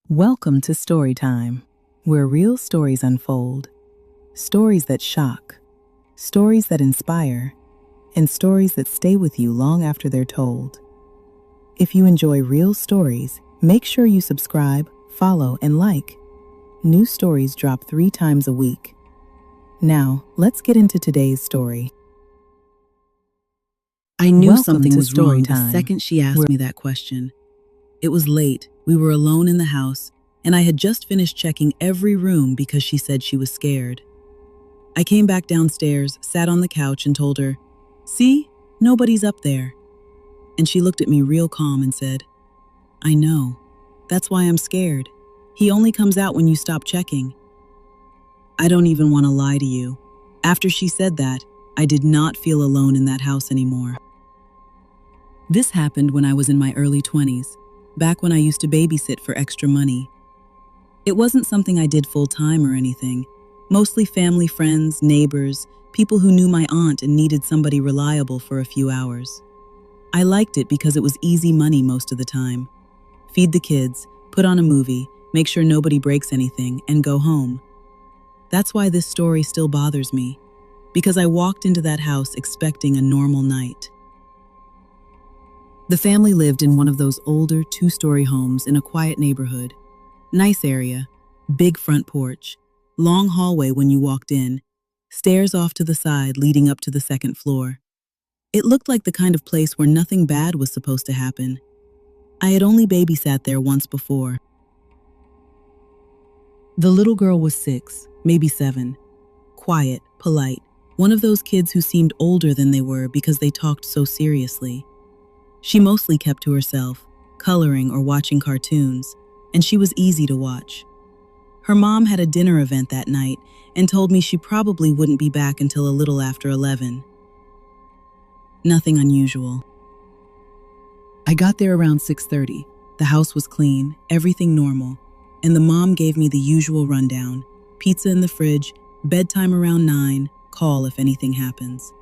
Welcome to Story Time, where real stories unfold. Stories that shock, stories that inspire, and stories that stay with you long after they're told. If you enjoy real stories, make sure you subscribe, follow, and like. New stories drop 3 times a week. Now, let's get into today's story. I knew Welcome something to was Story wrong Time, the second she asked where- me that question. It was late, we were alone in the house, and I had just finished checking every room because she said she was scared. I came back downstairs, sat on the couch, and told her, "See, nobody's up there." And she looked at me real calm and said, "I know. That's why I'm scared. He only comes out when you stop checking." I don't even want to lie to you. After she said that, I did not feel alone in that house anymore. This happened when I was in my early 20s, back when I used to babysit for extra money. It wasn't something I did full-time or anything. Mostly family friends, neighbors, people who knew my aunt and needed somebody reliable for a few hours. I liked it because it was easy money most of the time. Feed the kids, put on a movie, make sure nobody breaks anything, and go home. That's why this story still bothers me, because I walked into that house expecting a normal night. The family lived in one of those older 2-story homes in a quiet neighborhood. Nice area, big front porch, long hallway when you walked in, stairs off to the side leading up to the second floor. It looked like the kind of place where nothing bad was supposed to happen. I had only babysat there once before. The little girl was 6, maybe 7. Quiet, polite, one of those kids who seemed older than they were because they talked so seriously. She mostly kept to herself, coloring or watching cartoons, and she was easy to watch. Her mom had a dinner event that night and told me she probably wouldn't be back until a little after 11. Nothing unusual. I got there around 6:30. The house was clean, everything normal, and the mom gave me the usual rundown: pizza in the fridge, bedtime around 9, call if anything happens.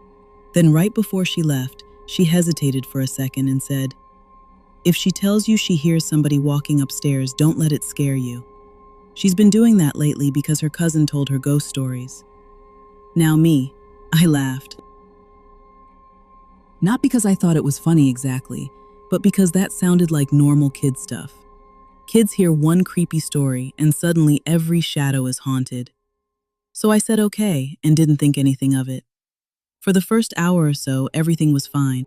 Then right before she left, she hesitated for a second and said, "If she tells you she hears somebody walking upstairs, don't let it scare you. She's been doing that lately because her cousin told her ghost stories." Now me, I laughed. Not because I thought it was funny exactly, but because that sounded like normal kid stuff. Kids hear one creepy story and suddenly every shadow is haunted. So I said okay and didn't think anything of it. For the first hour or so, everything was fine.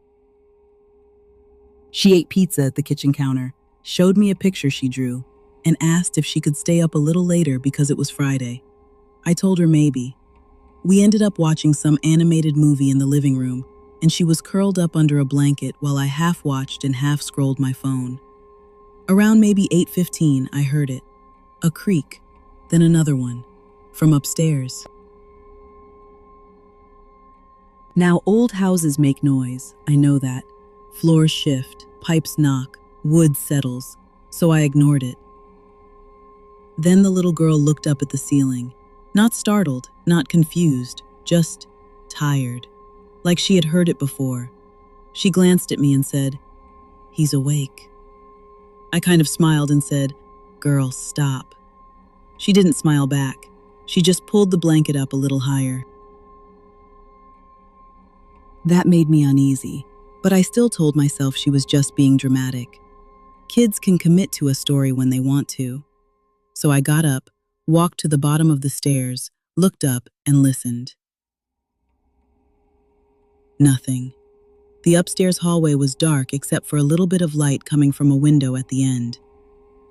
She ate pizza at the kitchen counter, showed me a picture she drew, and asked if she could stay up a little later because it was Friday. I told her maybe. We ended up watching some animated movie in the living room, and she was curled up under a blanket while I half watched and half scrolled my phone. Around maybe 8:15, I heard it. A creak, then another one, from upstairs. Now, old houses make noise, I know that. Floors shift, pipes knock, wood settles, so I ignored it. Then the little girl looked up at the ceiling, not startled, not confused, just tired, like she had heard it before. She glanced at me and said, "He's awake." I kind of smiled and said, "Girl, stop." She didn't smile back. She just pulled the blanket up a little higher. That made me uneasy, but I still told myself she was just being dramatic. Kids can commit to a story when they want to. So I got up, walked to the bottom of the stairs, looked up, and listened. Nothing. The upstairs hallway was dark except for a little bit of light coming from a window at the end.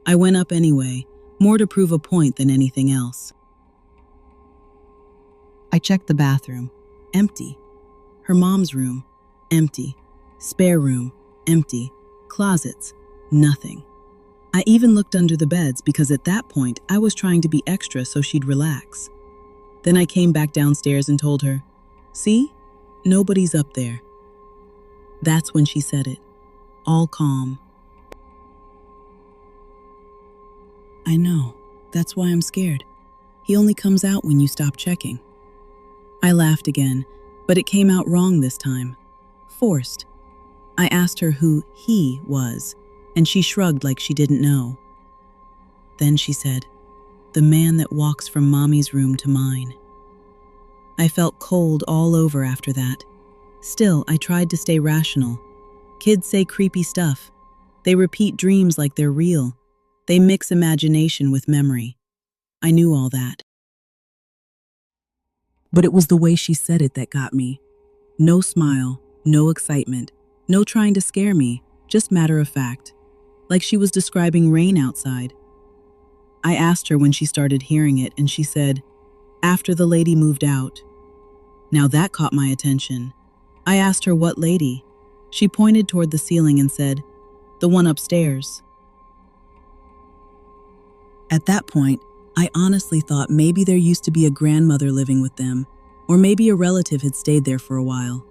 I went up anyway, more to prove a point than anything else. I checked the bathroom. Empty. Her mom's room, empty. Spare room, empty. Closets, nothing. I even looked under the beds because at that point I was trying to be extra so she'd relax. Then I came back downstairs and told her, "See? Nobody's up there." That's when she said it, all calm. "I know. That's why I'm scared. He only comes out when you stop checking." I laughed again, but it came out wrong this time. Forced. I asked her who he was, and she shrugged like she didn't know. Then she said, "The man that walks from Mommy's room to mine." I felt cold all over after that. Still, I tried to stay rational. Kids say creepy stuff. They repeat dreams like they're real. They mix imagination with memory. I knew all that. But it was the way she said it that got me. No smile, no excitement, no trying to scare me, just matter of fact. Like she was describing rain outside. I asked her when she started hearing it, and she said, "After the lady moved out." Now that caught my attention. I asked her what lady. She pointed toward the ceiling and said, "The one upstairs." At that point, I honestly thought maybe there used to be a grandmother living with them, or maybe a relative had stayed there for a while.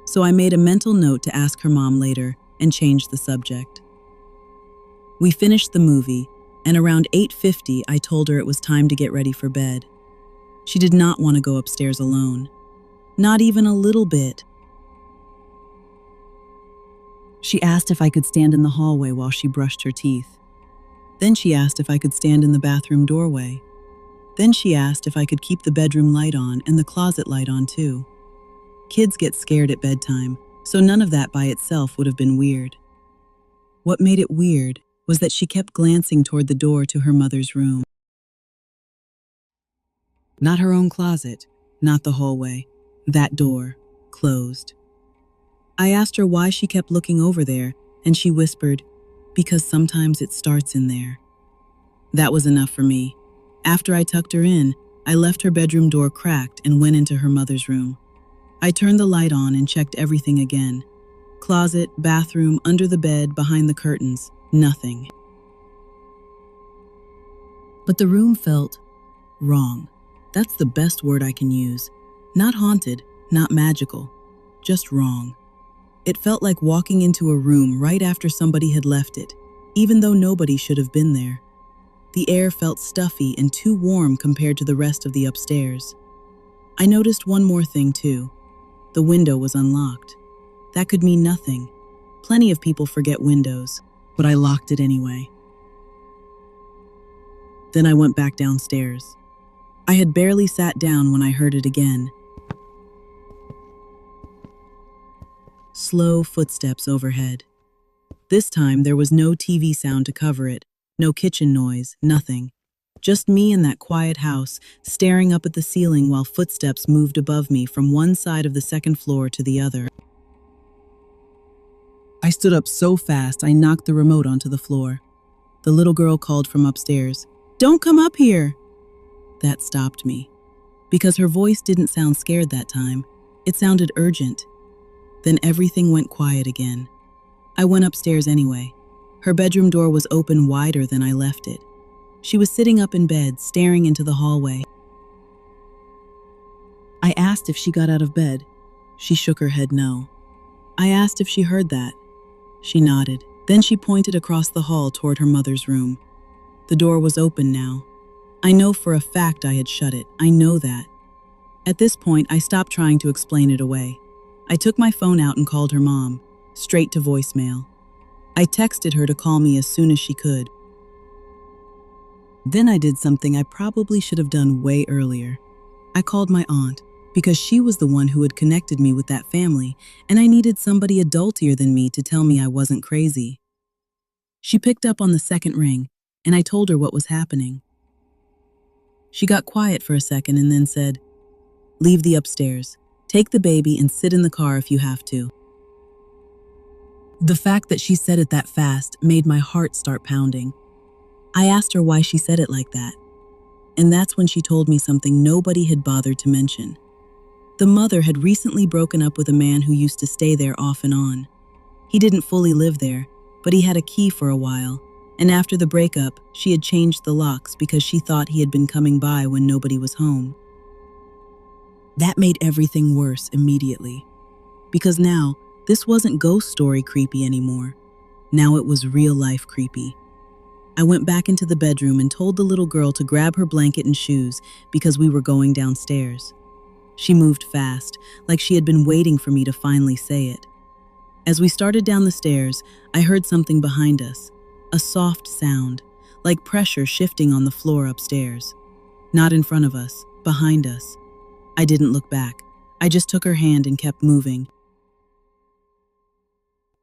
So I made a mental note to ask her mom later and change the subject. We finished the movie, and around 8:50 I told her it was time to get ready for bed. She did not want to go upstairs alone. Not even a little bit. She asked if I could stand in the hallway while she brushed her teeth. Then she asked if I could stand in the bathroom doorway. Then she asked if I could keep the bedroom light on and the closet light on too. Kids get scared at bedtime, so none of that by itself would have been weird. What made it weird was that she kept glancing toward the door to her mother's room. Not her own closet, not the hallway. That door, closed. I asked her why she kept looking over there, and she whispered, "Because sometimes it starts in there." That was enough for me. After I tucked her in, I left her bedroom door cracked and went into her mother's room. I turned the light on and checked everything again. Closet, bathroom, under the bed, behind the curtains, nothing. But the room felt wrong. That's the best word I can use. Not haunted, not magical, just wrong. It felt like walking into a room right after somebody had left it, even though nobody should have been there. The air felt stuffy and too warm compared to the rest of the upstairs. I noticed one more thing too. The window was unlocked. That could mean nothing. Plenty of people forget windows, but I locked it anyway. Then I went back downstairs. I had barely sat down when I heard it again. Slow footsteps overhead. This time there was no TV sound to cover it, no kitchen noise, nothing. Just me in that quiet house, staring up at the ceiling while footsteps moved above me from one side of the second floor to the other. I stood up so fast I knocked the remote onto the floor. The little girl called from upstairs, "Don't come up here!" That stopped me. Because her voice didn't sound scared that time. It sounded urgent. Then everything went quiet again. I went upstairs anyway. Her bedroom door was open wider than I left it. She was sitting up in bed, staring into the hallway. I asked if she got out of bed. She shook her head no. I asked if she heard that. She nodded. Then she pointed across the hall toward her mother's room. The door was open now. I know for a fact I had shut it. I know that. At this point, I stopped trying to explain it away. I took my phone out and called her mom, straight to voicemail. I texted her to call me as soon as she could. Then I did something I probably should have done way earlier. I called my aunt, because she was the one who had connected me with that family, and I needed somebody adultier than me to tell me I wasn't crazy. She picked up on the second ring, and I told her what was happening. She got quiet for a second and then said, "Leave the upstairs. Take the baby and sit in the car if you have to." The fact that she said it that fast made my heart start pounding. I asked her why she said it like that. And that's when she told me something nobody had bothered to mention. The mother had recently broken up with a man who used to stay there off and on. He didn't fully live there, but he had a key for a while, and after the breakup, she had changed the locks because she thought he had been coming by when nobody was home. That made everything worse immediately. Because now, this wasn't ghost story creepy anymore. Now it was real life creepy. I went back into the bedroom and told the little girl to grab her blanket and shoes because we were going downstairs. She moved fast, like she had been waiting for me to finally say it. As we started down the stairs, I heard something behind us, a soft sound, like pressure shifting on the floor upstairs. Not in front of us, behind us. I didn't look back. I just took her hand and kept moving.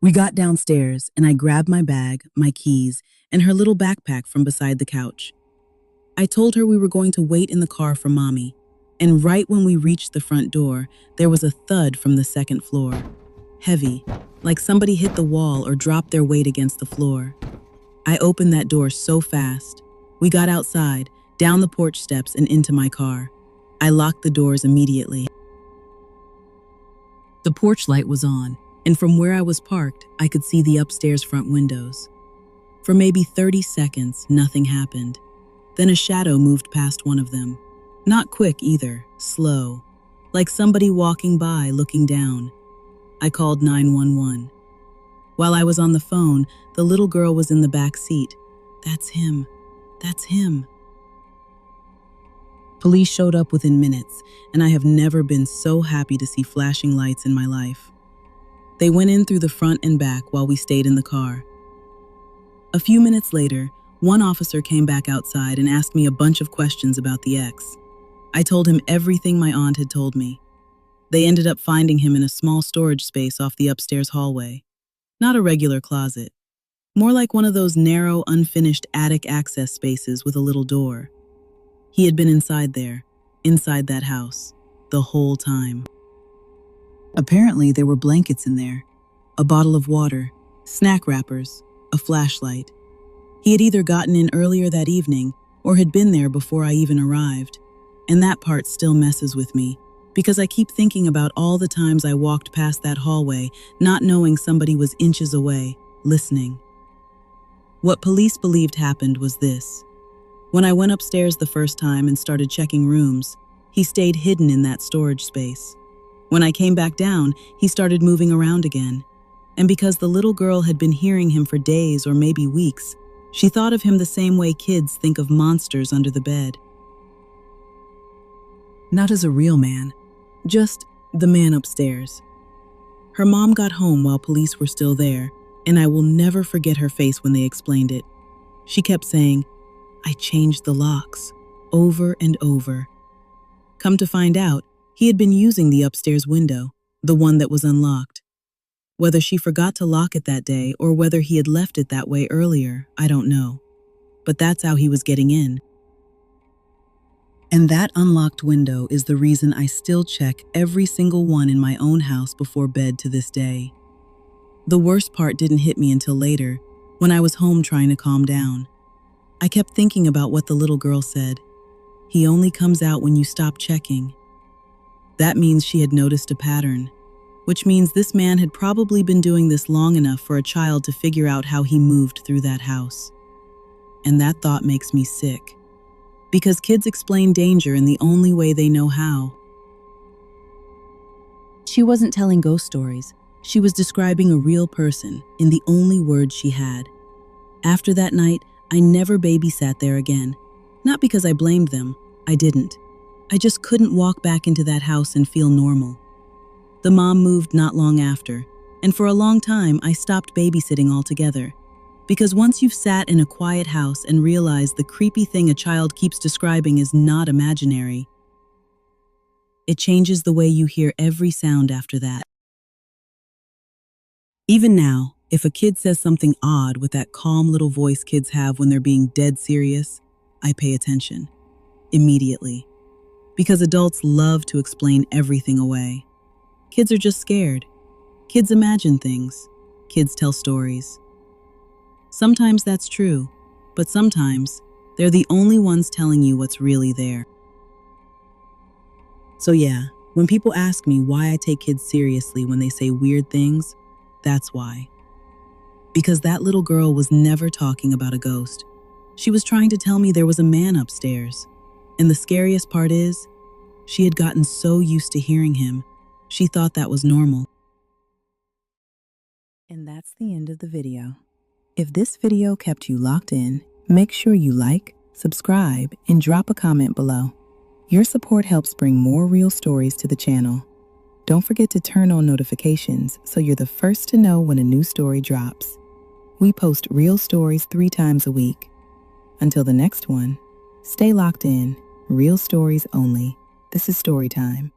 We got downstairs, and I grabbed my bag, my keys, and her little backpack from beside the couch. I told her we were going to wait in the car for Mommy, and right when we reached the front door, there was a thud from the second floor. Heavy, like somebody hit the wall or dropped their weight against the floor. I opened that door so fast. We got outside, down the porch steps, and into my car. I locked the doors immediately. The porch light was on, and from where I was parked, I could see the upstairs front windows. For maybe 30 seconds, nothing happened. Then a shadow moved past one of them. Not quick either, slow, like somebody walking by looking down. I called 911. While I was on the phone, the little girl was in the back seat. That's him. That's him. Police showed up within minutes, and I have never been so happy to see flashing lights in my life. They went in through the front and back while we stayed in the car. A few minutes later, one officer came back outside and asked me a bunch of questions about the ex. I told him everything my aunt had told me. They ended up finding him in a small storage space off the upstairs hallway. Not a regular closet. More like one of those narrow, unfinished attic access spaces with a little door. He had been inside there, inside that house, the whole time. Apparently, there were blankets in there, a bottle of water, snack wrappers, a flashlight. He had either gotten in earlier that evening or had been there before I even arrived. And that part still messes with me, because I keep thinking about all the times I walked past that hallway, not knowing somebody was inches away, listening. What police believed happened was this. When I went upstairs the first time and started checking rooms, he stayed hidden in that storage space. When I came back down, he started moving around again. And because the little girl had been hearing him for days or maybe weeks, she thought of him the same way kids think of monsters under the bed. Not as a real man, just the man upstairs. Her mom got home while police were still there, and I will never forget her face when they explained it. She kept saying, "I changed the locks," over and over. Come to find out, he had been using the upstairs window, the one that was unlocked. Whether she forgot to lock it that day or whether he had left it that way earlier, I don't know. But that's how he was getting in. And that unlocked window is the reason I still check every single one in my own house before bed to this day. The worst part didn't hit me until later, when I was home trying to calm down. I kept thinking about what the little girl said. He only comes out when you stop checking. That means she had noticed a pattern, which means this man had probably been doing this long enough for a child to figure out how he moved through that house. And that thought makes me sick. Because kids explain danger in the only way they know how. She wasn't telling ghost stories. She was describing a real person in the only words she had. After that night, I never babysat there again. Not because I blamed them. I didn't. I just couldn't walk back into that house and feel normal. The mom moved not long after, and for a long time I stopped babysitting altogether. Because once you've sat in a quiet house and realized the creepy thing a child keeps describing is not imaginary, it changes the way you hear every sound after that. Even now, if a kid says something odd with that calm little voice kids have when they're being dead serious, I pay attention. Immediately. Because adults love to explain everything away. Kids are just scared. Kids imagine things. Kids tell stories. Sometimes that's true, but sometimes they're the only ones telling you what's really there. So yeah, when people ask me why I take kids seriously when they say weird things, that's why. Because that little girl was never talking about a ghost. She was trying to tell me there was a man upstairs. And the scariest part is, she had gotten so used to hearing him, she thought that was normal. And that's the end of the video. If this video kept you locked in, make sure you like, subscribe, and drop a comment below. Your support helps bring more real stories to the channel. Don't forget to turn on notifications so you're the first to know when a new story drops. We post real stories 3 times a week. Until the next one, stay locked in. Real stories only. This is Story Time.